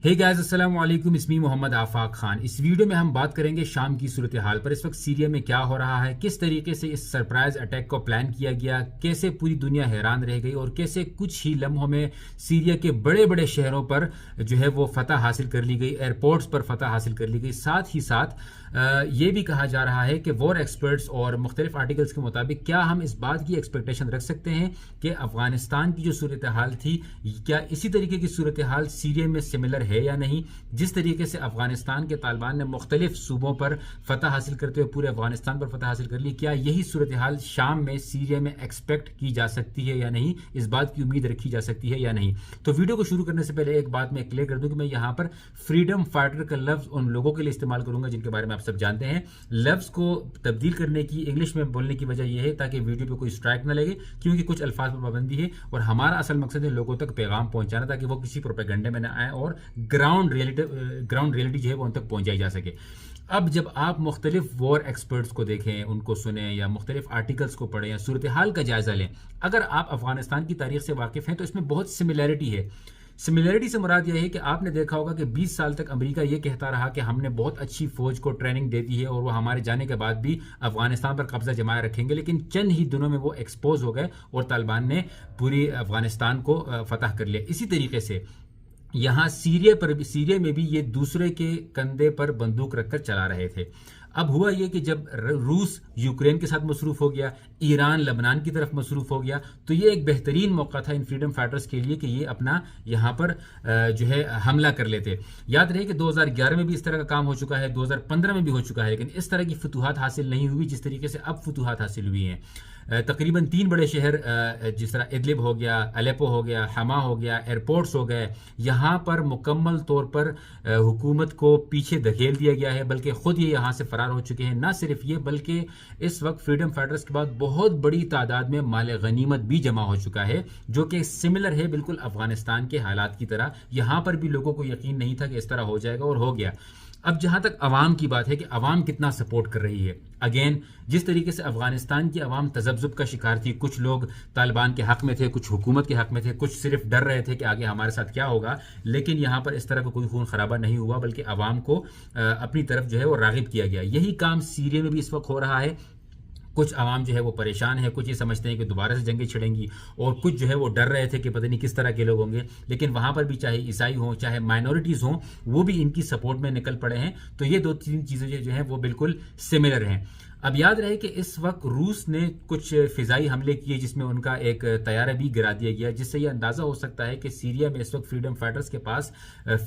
ہے گائز السلام علیکم، اسمی محمد آفاق خان۔ اس ویڈیو میں ہم بات کریں گے شام کی صورتحال پر۔ اس وقت سیریا میں کیا ہو رہا ہے، کس طریقے سے اس سرپرائز اٹیک کو پلان کیا گیا، کیسے پوری دنیا حیران رہ گئی اور کیسے کچھ ہی لمحوں میں سیریا کے بڑے بڑے شہروں پر جو ہے وہ فتح حاصل کر لی گئی، ایئرپورٹس پر فتح حاصل کر لی گئی۔ ساتھ ہی ساتھ یہ بھی کہا جا رہا ہے کہ وار ایکسپرٹس اور مختلف آرٹیکلز کے مطابق کیا ہم اس بات کی ایکسپیکٹیشن رکھ سکتے ہیں کہ افغانستان کی جو صورتحال تھی کیا اسی طریقے کی صورتحال سیریا میں سملر ہے یا نہیں۔ جس طریقے سے افغانستان کے طالبان نے مختلف صوبوں پر فتح حاصل کرتے ہوئے پورے افغانستان پر فتح حاصل کر لی، کیا یہی صورتحال شام میں سیریا میں ایکسپیکٹ کی جا سکتی ہے یا نہیں، اس بات کی امید رکھی جا سکتی ہے یا نہیں۔ تو ویڈیو کو شروع کرنے سے پہلے ایک بات میں کلیئر کر دوں کہ میں یہاں پر فریڈم فائٹر کا لفظ ان لوگوں کے لیے استعمال کروں گا جن کے بارے میں آپ سب جانتے ہیں۔ لفظ کو تبدیل کرنے کی، انگلش میں بولنے کی وجہ یہ ہے تاکہ ویڈیو پہ کوئی اسٹرائک نہ لگے، کیونکہ کچھ الفاظ پر پابندی ہے اور ہمارا اصل مقصد ہے لوگوں تک پیغام پہنچانا تاکہ وہ کسی پروپیگنڈے میں نہ آئے اور گراؤنڈ ریئلٹی جو ہے وہ ان تک پہنچائی جا سکے۔ اب جب آپ مختلف وار ایکسپرٹس کو دیکھیں، ان کو سنیں یا مختلف آرٹیکلز کو پڑھیں یا صورتحال کا جائزہ لیں، اگر آپ افغانستان کی تاریخ سے واقف ہیں تو اس میں بہت سملیرٹی ہے۔ سملیرٹی سے مراد یہ ہے کہ آپ نے دیکھا ہوگا کہ 20 سال تک امریکہ یہ کہتا رہا کہ ہم نے بہت اچھی فوج کو ٹریننگ دے دی ہے اور وہ ہمارے جانے کے بعد بھی افغانستان پر قبضہ جمائے رکھیں گے، لیکن چند ہی دنوں میں وہ ایکسپوز ہو گئے اور طالبان نے پوری افغانستان کو فتح کر لیا۔ اسی طریقے سے یہاں سیریا میں بھی یہ دوسرے کے کندھے پر بندوق رکھ کر چلا رہے تھے۔ اب ہوا یہ کہ جب روس یوکرین کے ساتھ مصروف ہو گیا، ایران لبنان کی طرف مصروف ہو گیا، تو یہ ایک بہترین موقع تھا ان فریڈم فائٹرز کے لیے کہ یہ اپنا یہاں پر جو ہے حملہ کر لیتے۔ یاد رہے کہ 2011 میں بھی اس طرح کا کام ہو چکا ہے، 2015 میں بھی ہو چکا ہے، لیکن اس طرح کی فتوحات حاصل نہیں ہوئی جس طریقے سے اب فتوحات حاصل ہوئی ہیں۔ تقریباً 3 بڑے شہر جس طرح ادلب ہو گیا، الیپو ہو گیا، حما ہو گیا، ایئرپورٹس ہو گئے، یہاں پر مکمل طور پر حکومت کو پیچھے دھکیل دیا گیا ہے، بلکہ خود یہ یہاں سے فرار ہو چکے ہیں۔ نہ صرف یہ بلکہ اس وقت فریڈم فائٹرز کے بعد بہت بڑی تعداد میں مال غنیمت بھی جمع ہو چکا ہے، جو کہ سملر ہے بالکل افغانستان کے حالات کی طرح۔ یہاں پر بھی لوگوں کو یقین نہیں تھا کہ اس طرح ہو جائے گا اور ہو گیا۔ اب جہاں تک عوام کی بات ہے کہ عوام کتنا سپورٹ کر رہی ہے، اگین جس طریقے سے افغانستان کی عوام تذبذب کا شکار تھی، کچھ لوگ طالبان کے حق میں تھے، کچھ حکومت کے حق میں تھے، کچھ صرف ڈر رہے تھے کہ آگے ہمارے ساتھ کیا ہوگا، لیکن یہاں پر اس طرح کا کوئی خون خرابہ نہیں ہوا بلکہ عوام کو اپنی طرف جو ہے وہ راغب کیا گیا۔ یہی کام سیریا میں بھی اس وقت ہو رہا ہے۔ کچھ عوام جو ہے وہ پریشان ہے، کچھ یہ سمجھتے ہیں کہ دوبارہ سے جنگیں چھڑیں گی، اور کچھ جو ہے وہ ڈر رہے تھے کہ پتہ نہیں کس طرح کے لوگ ہوں گے، لیکن وہاں پر بھی چاہے عیسائی ہوں چاہے مائنورٹیز ہوں وہ بھی ان کی سپورٹ میں نکل پڑے ہیں۔ تو یہ 2-3 چیزیں جو ہیں وہ بالکل سملر ہیں۔ اب یاد رہے کہ اس وقت روس نے کچھ فضائی حملے کیے جس میں ان کا ایک طیارہ بھی گرا دیا گیا، جس سے یہ اندازہ ہو سکتا ہے کہ سیریا میں اس وقت فریڈم فائٹرز کے پاس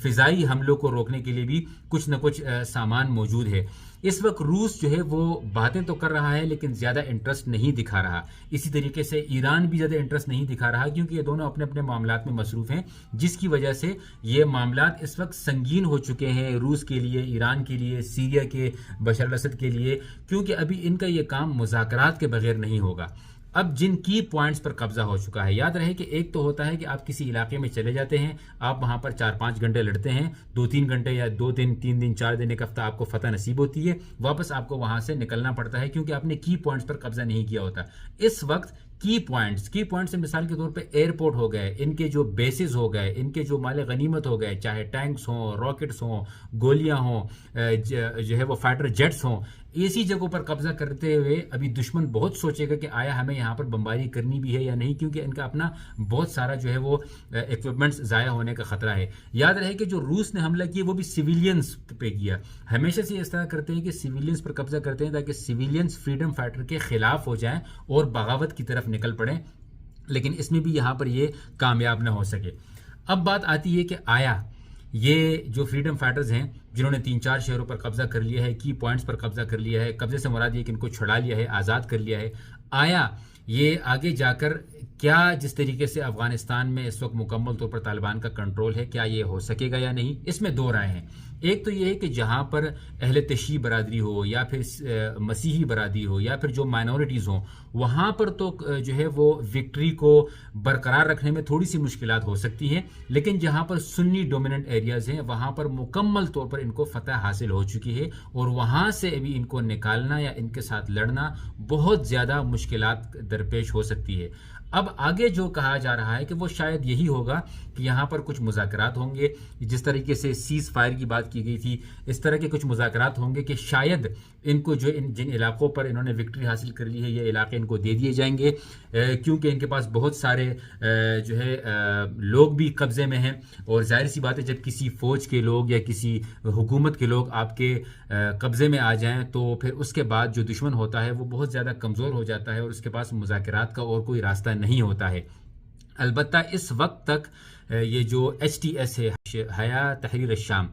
فضائی حملوں کو روکنے کے لیے بھی کچھ نہ کچھ سامان موجود ہے۔ اس وقت روس جو ہے وہ باتیں تو کر رہا ہے لیکن زیادہ انٹرسٹ نہیں دکھا رہا۔ اسی طریقے سے ایران بھی زیادہ انٹرسٹ نہیں دکھا رہا کیونکہ یہ دونوں اپنے اپنے معاملات میں مصروف ہیں، جس کی وجہ سے یہ معاملات اس وقت سنگین ہو چکے ہیں روس کے لیے، ایران کے لیے، سیریا کے بشار الاسد کے لیے، کیونکہ ابھی ان کا یہ کام مذاکرات کے بغیر نہیں ہوگا۔ اب جن کی پوائنٹس پر قبضہ ہو چکا ہے، یاد رہے کہ ایک تو ہوتا ہے کہ آپ کسی علاقے میں چلے جاتے ہیں، آپ وہاں پر 4-5 گھنٹے لڑتے ہیں، 2-3 گھنٹے یا 2 دن 3 دن 4 دن ایک ہفتہ آپ کو فتح نصیب ہوتی ہے، واپس آپ کو وہاں سے نکلنا پڑتا ہے کیونکہ آپ نے کی پوائنٹس پر قبضہ نہیں کیا ہوتا۔ اس وقت کی پوائنٹس سے مثال کے طور پہ ایئرپورٹ ہو گئے، ان کے جو بیسز ہو گئے، ان کے جو مال غنیمت ہو گئے، چاہے ٹینکس ہوں، راکٹس ہوں، گولیاں ہوں، جو ہے وہ فائٹر جیٹس ہوں، ایسی جگہوں پر قبضہ کرتے ہوئے ابھی دشمن بہت سوچے گا کہ آیا ہمیں یہاں پر بمباری کرنی بھی ہے یا نہیں، کیونکہ ان کا اپنا بہت سارا جو ہے وہ ایکوپمنٹس ضائع ہونے کا خطرہ ہے۔ یاد رہے کہ جو روس نے حملہ کیا وہ بھی سیویلینز پہ کیا۔ ہمیشہ سے اس طرح کرتے ہیں کہ سیویلینز پر قبضہ کرتے ہیں تاکہ سیویلینز فریڈم فائٹر کے خلاف ہو جائیں اور بغاوت کی طرف نکل پڑیں، لیکن اس میں بھی یہاں پر یہ کامیاب نہ ہو سکے۔ اب بات آتی ہے کہ آیا یہ جو فریڈم فائٹرز ہیں جنہوں نے 3-4 شہروں پر قبضہ کر لیا ہے، کی پوائنٹس پر قبضہ کر لیا ہے، قبضے سے مراد یہ کہ ان کو چھڑا لیا ہے، آزاد کر لیا ہے، آیا یہ آگے جا کر کیا جس طریقے سے افغانستان میں اس وقت مکمل طور پر طالبان کا کنٹرول ہے، کیا یہ ہو سکے گا یا نہیں؟ اس میں 2 رائے ہیں۔ ایک تو یہ ہے کہ جہاں پر اہل تشیع برادری ہو یا پھر مسیحی برادری ہو یا پھر جو مائنورٹیز ہوں، وہاں پر تو جو ہے وہ وکٹری کو برقرار رکھنے میں تھوڑی سی مشکلات ہو سکتی ہیں، لیکن جہاں پر سنی ڈومیننٹ ایریاز ہیں وہاں پر مکمل طور پر ان کو فتح حاصل ہو چکی ہے اور وہاں سے ابھی ان کو نکالنا یا ان کے ساتھ لڑنا بہت زیادہ مشکلات درپیش ہو سکتی ہے۔ اب آگے جو کہا جا رہا ہے کہ وہ شاید یہی ہوگا کہ یہاں پر کچھ مذاکرات ہوں گے، جس طریقے سے سیز فائر کی بات کی گئی تھی اس طرح کے کچھ مذاکرات ہوں گے کہ شاید ان کو جو جن علاقوں پر انہوں نے وکٹری حاصل کر لی ہے یہ علاقے ان کو دے دیے جائیں گے، کیونکہ ان کے پاس بہت سارے جو ہے لوگ بھی قبضے میں ہیں، اور ظاہر سی بات ہے جب کسی فوج کے لوگ یا کسی حکومت کے لوگ آپ کے قبضے میں آ جائیں تو پھر اس کے بعد جو دشمن ہوتا ہے وہ بہت زیادہ کمزور ہو جاتا ہے اور اس کے پاس مذاکرات کا اور کوئی راستہ نہیں ہوتا ہے۔ البتہ اس وقت تک یہ جو HTS ہے، حیا تحریر الشام،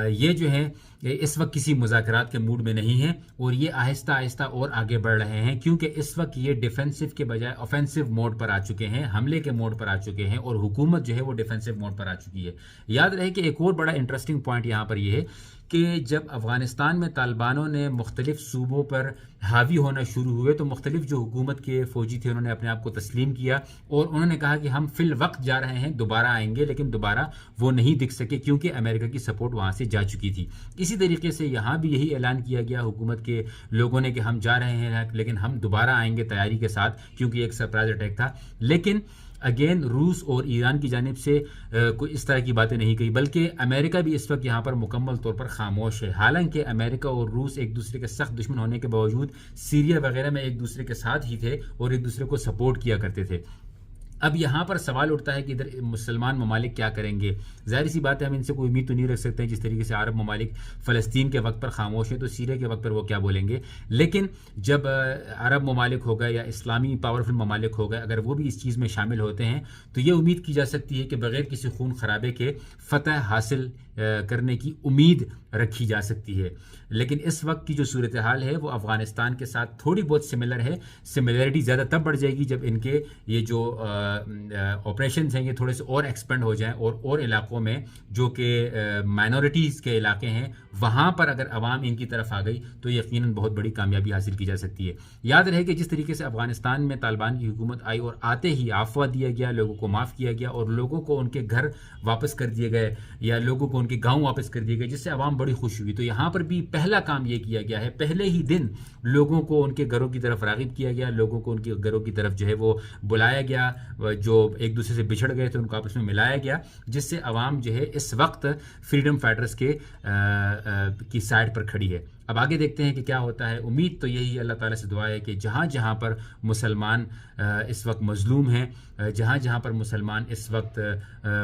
یہ جو ہے اس وقت کسی مذاکرات کے موڈ میں نہیں ہیں، اور یہ آہستہ آہستہ اور آگے بڑھ رہے ہیں، کیونکہ اس وقت یہ ڈیفینسو کے بجائے اوفینسو موڈ پر آ چکے ہیں، حملے کے موڈ پر آ چکے ہیں، اور حکومت جو ہے وہ ڈیفینسو موڈ پر آ چکی ہے۔ یاد رہے کہ ایک اور بڑا انٹرسٹنگ پوائنٹ یہاں پر یہ ہے کہ جب افغانستان میں طالبانوں نے مختلف صوبوں پر حاوی ہونا شروع ہوئے تو مختلف جو حکومت کے فوجی تھے انہوں نے اپنے آپ کو تسلیم کیا، اور انہوں نے کہا کہ ہم فی الوقت جا رہے ہیں، دوبارہ آئیں گے، لیکن دوبارہ وہ نہیں دکھ سکے کیونکہ امریکہ کی سپورٹ وہاں سے جا چکی تھی۔ اسی طریقے سے یہاں بھی یہی اعلان کیا گیا حکومت کے لوگوں نے کہ ہم جا رہے ہیں لیکن ہم دوبارہ آئیں گے تیاری کے ساتھ، کیونکہ ایک سرپرائز اٹیک تھا۔ لیکن اگین روس اور ایران کی جانب سے کوئی اس طرح کی باتیں نہیں کہی، بلکہ امریکہ بھی اس وقت یہاں پر مکمل طور پر خاموش ہے۔ حالانکہ امریکہ اور روس ایک دوسرے کے سخت دشمن ہونے کے باوجود سیریا وغیرہ میں ایک دوسرے کے ساتھ ہی تھے اور ایک دوسرے کو سپورٹ کیا کرتے تھے۔ اب یہاں پر سوال اٹھتا ہے کہ ادھر مسلمان ممالک کیا کریں گے؟ ظاہر سی بات ہے ہم ان سے کوئی امید تو نہیں رکھ سکتے ہیں، جس طریقے سے عرب ممالک فلسطین کے وقت پر خاموش ہیں تو سیریا کے وقت پر وہ کیا بولیں گے؟ لیکن جب عرب ممالک ہو گئے یا اسلامی پاورفل ممالک ہو گئے، اگر وہ بھی اس چیز میں شامل ہوتے ہیں تو یہ امید کی جا سکتی ہے کہ بغیر کسی خون خرابے کے فتح حاصل کرنے کی امید رکھی جا سکتی ہے۔ لیکن اس وقت کی جو صورتحال ہے وہ افغانستان کے ساتھ تھوڑی بہت سملر ہے، سملیرٹی زیادہ تب بڑھ جائے گی جب ان کے یہ جو آپریشنز ہیں یہ تھوڑے سے اور ایکسپینڈ ہو جائیں، اور علاقوں میں جو کہ مائنورٹیز کے علاقے ہیں وہاں پر اگر عوام ان کی طرف آ گئی تو یقیناً بہت بڑی کامیابی حاصل کی جا سکتی ہے۔ یاد رہے کہ جس طریقے سے افغانستان میں طالبان کی حکومت آئی اور آتے ہی عفو دیا گیا، لوگوں کو معاف کیا گیا اور لوگوں کو ان کے گھر واپس کر دیے گئے یا لوگوں کو ان کے گاؤں واپس کر دیے گئے، جس سے عوام بڑی خوش ہوئی، تو یہاں پر بھی پہلا کام یہ کیا گیا ہے، پہلے ہی دن لوگوں کو ان کے گھروں کی طرف راغب کیا گیا، لوگوں کو ان کے گھروں کی طرف جو ہے وہ بلایا گیا، جو ایک دوسرے سے بچھڑ گئے تھے ان کو آپس میں ملایا گیا، جس سے عوام جو ہے اس وقت فریڈم فائٹرز کی سائڈ پر کھڑی ہے۔ اب آگے دیکھتے ہیں کہ کیا ہوتا ہے۔ امید تو یہی اللہ تعالیٰ سے دعا ہے کہ جہاں جہاں پر مسلمان اس وقت مظلوم ہیں، جہاں جہاں پر مسلمان اس وقت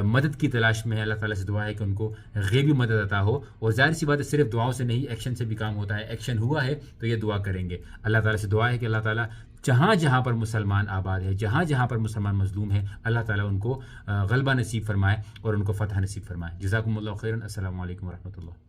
مدد کی تلاش میں ہے، اللہ تعالیٰ سے دعا ہے کہ ان کو غیبی مدد عطا ہو، اور ظاہر سی بات ہے صرف دعاؤں سے نہیں، ایکشن سے بھی کام ہوتا ہے۔ ایکشن ہوا ہے تو یہ دعا کریں گے۔ اللہ تعالیٰ سے دعا ہے کہ اللہ تعالیٰ جہاں جہاں پر مسلمان آباد ہے، جہاں جہاں پر مسلمان مظلوم ہے، اللہ تعالیٰ ان کو غلبہ نصیب فرمائے اور ان کو فتح نصیب فرمائے۔ جزاکم اللہ خیرا۔ السلام علیکم ورحمۃ اللہ۔